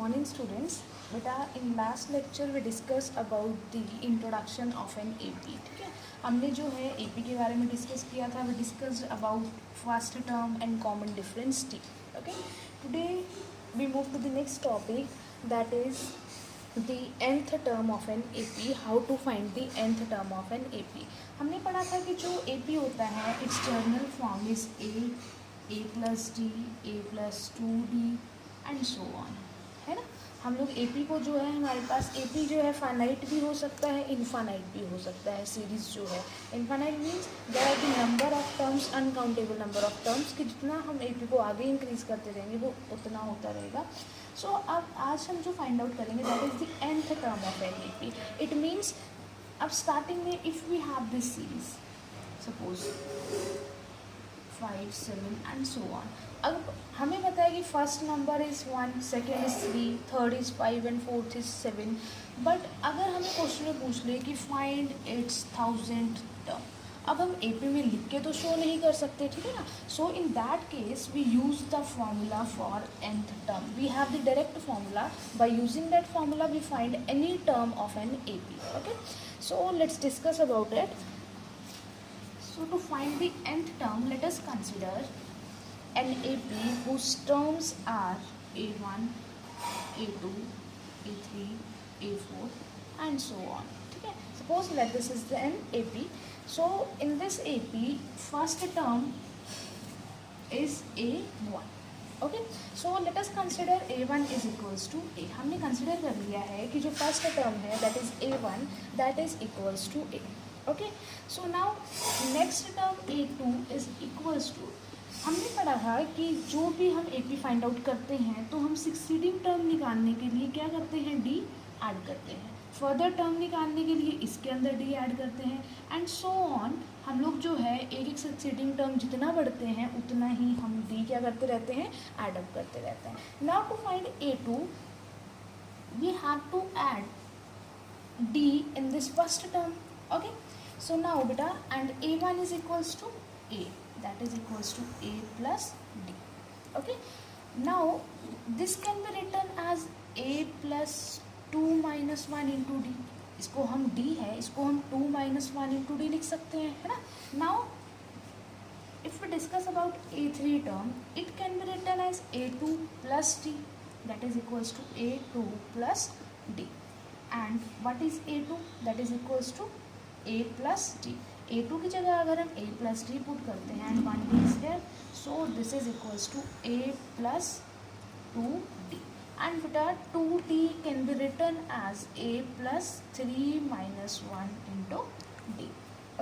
morning students. बेटा in last lecture we discussed about the introduction of an AP. ठीक है, हमने जो है AP के बारे में डिस्कस किया था. We discussed about first term and common difference T. Okay, today we move to the next topic, that is the nth term of an AP. How to find the nth term of an AP. हमने पढ़ा था कि जो AP होता है its journal form is A plus D, A plus 2D and so on, है ना. हम लोग AP को जो है हमारे पास AP जो है फाइनाइट भी हो सकता है, इनफाइनाइट भी हो सकता है. सीरीज़ जो है infinite means there are the number of terms, uncountable number of terms, कि जितना हम AP को आगे इंक्रीज़ करते रहेंगे वो उतना होता रहेगा. सो अब आज हम जो फाइंड आउट करेंगे that is the nth term of an AP. It means अब स्टार्टिंग में if we have this series suppose 5, 7 and so on. अब हमें पता है कि first number is 1, second is 3, third is 5 and fourth is 7. But अगर हमें question में पूछ ले कि फाइंड इट्स 1000th टर्म, अब हम AP में लिख के तो शो नहीं कर सकते, ठीक है ना. So in that case we use the formula for nth term. We have the direct formula. By using that formula we find any term of an AP. Okay, so let's discuss about it. So to find the nth term, let us consider an AP whose terms are A1, A2, A3, A4 and so on. ठीक है, suppose let this is the an AP. So in this AP, first term is A1. Okay, so let us consider A1 is equals to A. हमने consider कर लिया है कि जो first term है that is A1, that is equals to A. Okay, so now next term A2 is equals to. हमने पढ़ा है कि जो भी हम AP फाइंड आउट करते हैं तो हम सक्सीडिंग टर्म निकालने के लिए क्या करते हैं, D ऐड करते हैं. फर्दर टर्म निकालने के लिए इसके अंदर D ऐड करते हैं एंड सो ऑन. हम लोग जो है एक एक सक्सीडिंग टर्म जितना बढ़ते हैं उतना ही हम D क्या करते रहते हैं, ऐड अप करते रहते हैं. Now to find A2 we have to add D in this first term. Okay, so now beta, and A1 is equals to A, that is equals to A plus D. Okay, now this can be written as A plus 2 minus 1 into D. इसको हम D है, इसको हम 2 minus 1 into D लिख सकते हैं, है ना. Now if we discuss about A3 term, it can be written as A2 plus D, that is equals to A2 plus D. And what is A2? That is equals to A plus D. A2 की जगह अगर हम A plus D put करते हैं and 1D is here, so this is equals to A plus 2D. And beta 2D can be written as A plus 3 minus 1 into D.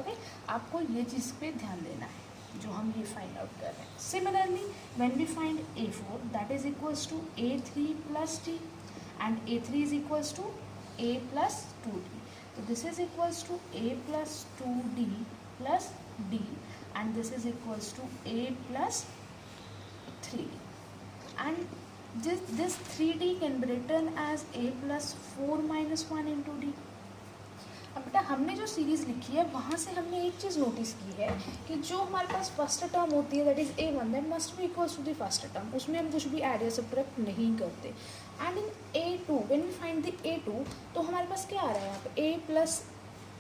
Okay, आपको ये चीज़ पे ध्यान देना है जो हम ये फाइंड आउट कर रहे हैं. Similarly, when we find A4, that is equals to A3 plus D, and A3 is equals to A plus 2D. So this is equals to A plus 2D plus D, and this is equals to A plus 3D. And this 3D can be written as A plus 4 minus 1 into D. अब बेटा हमने जो series लिखी है वहाँ से हमने एक चीज़ नोटिस की है कि जो हमारे पास फर्स्ट टर्म होती है that is A1, that must be equals to the first term. उसमें हम कुछ भी ऐड या सब्ट्रैक्ट नहीं करते. And in A2 when we find the A2, तो हमारे पास क्या आ रहा है यहाँ पे A plus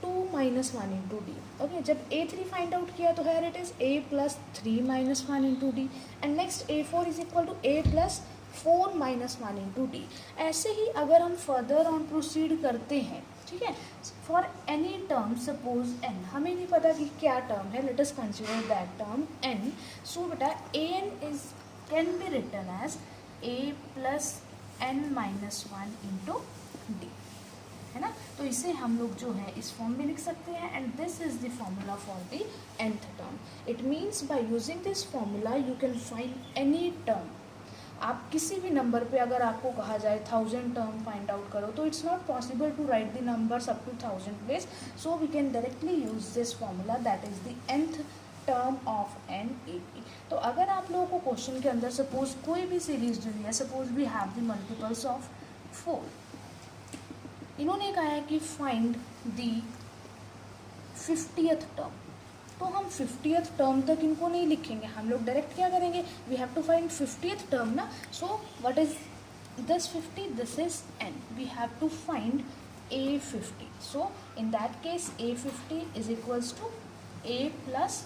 2 minus 1 into D. Okay, जब A3 फाइंड आउट किया तो here it is A plus 3 minus 1 into D, and next A4 is equal to A plus 4 minus 1 into D. ऐसे ही अगर हम फर्दर ऑन प्रोसीड करते हैं, ठीक है, for any term suppose n, हमें नहीं पता कि क्या टर्म है, let us consider that term n. So बेटा an is can be written as a plus n minus 1 into D, है ना. तो इसे हम लोग जो है इस फॉर्म में लिख सकते हैं and this is the formula for the nth term. It means by using this formula you can find any term. आप किसी भी नंबर पे अगर आपको कहा जाए 1000 टर्म फाइंड आउट करो तो it's not possible to write the numbers up to 1000 place. So we can directly use this formula that is the nth term of an AP. तो अगर आप लोगों को क्वेश्चन के अंदर सपोज कोई भी सीरीज दी है, suppose we have the multiples of 4, इन्होंने कहा है कि फाइंड द 50th टर्म, तो हम 50th टर्म तक इनको नहीं लिखेंगे, हम लोग डायरेक्ट क्या करेंगे, we have to find 50th term ना. So what is this 50, this is n. We have to find a50. So in that case a50 is equals to a plus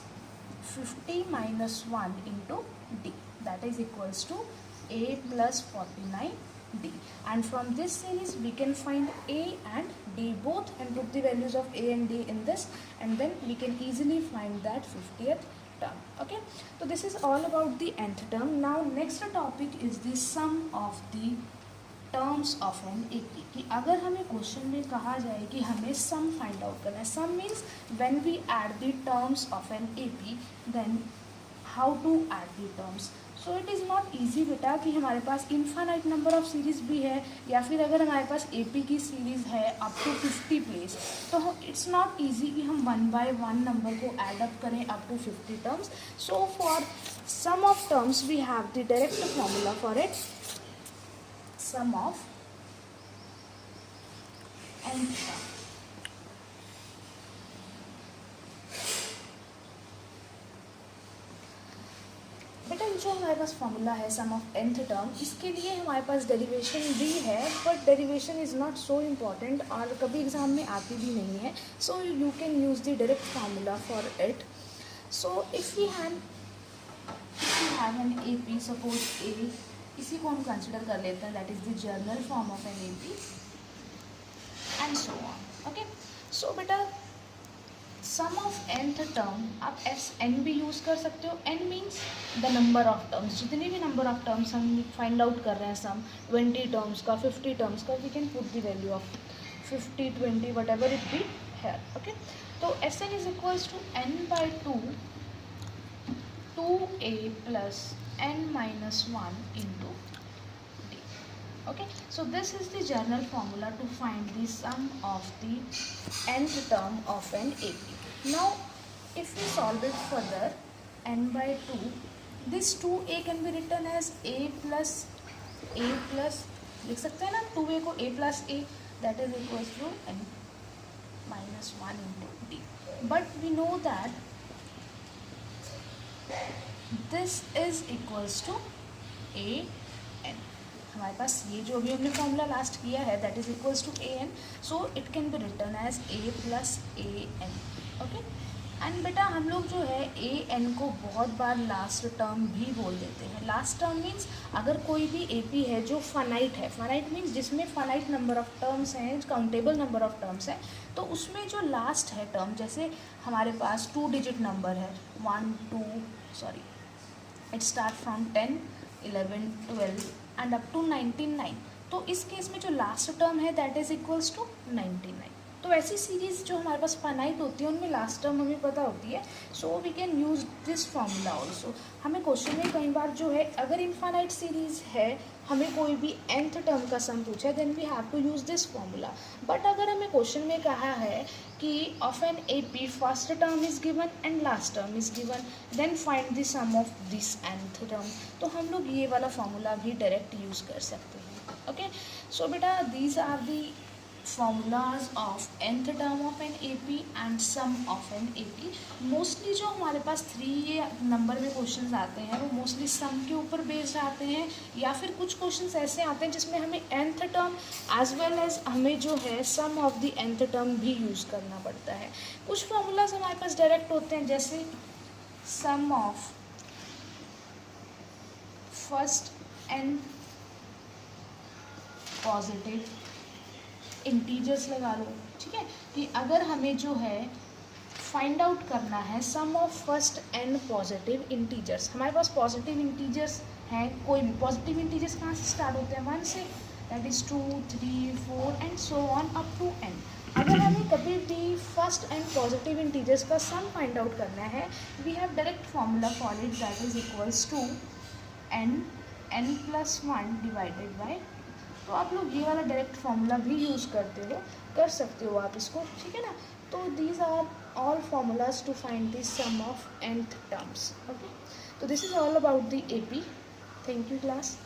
50 minus 1 into d, that is equals to a plus 49d, and from this series we can find a and d both and put the values of a and d in this, and then we can easily find that 50th term. Okay, so this is all about the nth term. Now next topic is the sum of the terms of an AP, कि अगर हमें question में कहा जाए कि हमें sum find out करना है, sum means when we add the terms of an AP, then how to add the terms. So it is not easy बेटा कि हमारे पास इन्फानाइट नंबर ऑफ सीरीज़ भी है, या फिर अगर हमारे पास एपी की सीरीज़ है अप टू 50 प्लेस, तो इट्स नॉट ईजी कि हम 1 by 1 नंबर को ऐड अप करें up to 50 terms. So for some of terms we have the direct formula for it, sum of nth term. बेटा जो हमारे पास फॉर्मूला है सम ऑफ nth टर्म, इसके लिए हमारे पास डेरिवेशन भी है, but derivation is not so important और कभी एग्जाम में आती भी नहीं है. So you can use the direct formula for it. So if you have an A P, suppose A, इसी को हम कंसिडर कर लेते हैं, that is the general form of an AP and so on. Okay, so बेटा sum of nth term आप n भी use कर सकते हो. n means the number of terms, जितने भी नंबर ऑफ टर्म्स हम फाइंड आउट कर रहे हैं, सम 20 टर्म्स का, 50 टर्म्स का, we can put the value of 50, 20 whatever it be है. ओके, तो Sn is equals to n by 2 2a plus n minus 1 into d. Okay, so this is the general formula to find the sum of the nth term of an AP. Now if we solve it further, n by 2, this 2a can be written as a plus लिख सकते हैं ना, 2a को a plus a, that is equals to n minus 1 into d. But we know that this is equals to A N. हमारे पास ये जो भी हमने फॉर्मूला लास्ट किया है, that is equals to A N, so it can be written as A plus A N. Okay, and बेटा हम लोग जो है ए एन को बहुत बार लास्ट टर्म भी बोल देते हैं. लास्ट टर्म मीन्स अगर कोई भी ए पी है जो फाइनाइट है, फाइनाइट मीन्स जिसमें फाइनाइट नंबर ऑफ टर्म्स हैं, काउंटेबल नंबर ऑफ टर्म्स हैं, तो उसमें जो लास्ट है टर्म, जैसे हमारे पास 2 डिजिट नंबर है, 1 2 sorry it start from 10 11 12 and up to 99. तो इस केस में जो लास्ट टर्म है दैट इज इक्वल्स टू 99. तो ऐसी सीरीज़ जो हमारे पास फाइनाइट होती है उनमें लास्ट टर्म हमें पता होती है, so we can use this formula also. हमें क्वेश्चन में कई बार जो है अगर इनफाइनाइट सीरीज़ है, हमें कोई भी nth टर्म का सम पूछा है, then we have to use this formula. But अगर हमें क्वेश्चन में कहा है कि of an A P first term is given and last term is given, then find the sum of this nth term, तो हम लोग ये वाला फॉर्मूला भी डायरेक्ट यूज़ कर सकते हैं. ओके, सो बेटा these are the formulas of nth term of an AP and sum of an AP. Mostly जो हमारे पास 3 नंबर में क्वेश्चंस आते हैं वो मोस्टली सम के ऊपर बेस्ड आते हैं, या फिर कुछ क्वेश्चंस ऐसे आते हैं जिसमें हमें nth term as well as हमें जो है sum of the nth term भी यूज़ करना पड़ता है. कुछ फॉर्मूलाज हमारे पास डायरेक्ट होते हैं, जैसे sum of first n positive integers लगा लो. ठीक है, कि अगर हमें जो है फाइंड आउट करना है sum of first n positive integers, हमारे पास पॉजिटिव इंटीजर्स हैं, कोई भी पॉजिटिव इंटीजर्स कहाँ से स्टार्ट होते हैं, 1 से, that is 2 3 4 and so on up to n. अगर हमें कभी भी फर्स्ट n पॉजिटिव इंटीजर्स का सम फाइंड आउट करना है, we have direct formula for it, that is equals to n plus 1 divided by. तो आप लोग ये वाला डायरेक्ट फार्मूला भी यूज़ कर सकते हो आप इसको. ठीक है ना, तो these are all formulas to find the sum of nth terms. Okay, तो this is all about the AP. Thank you class.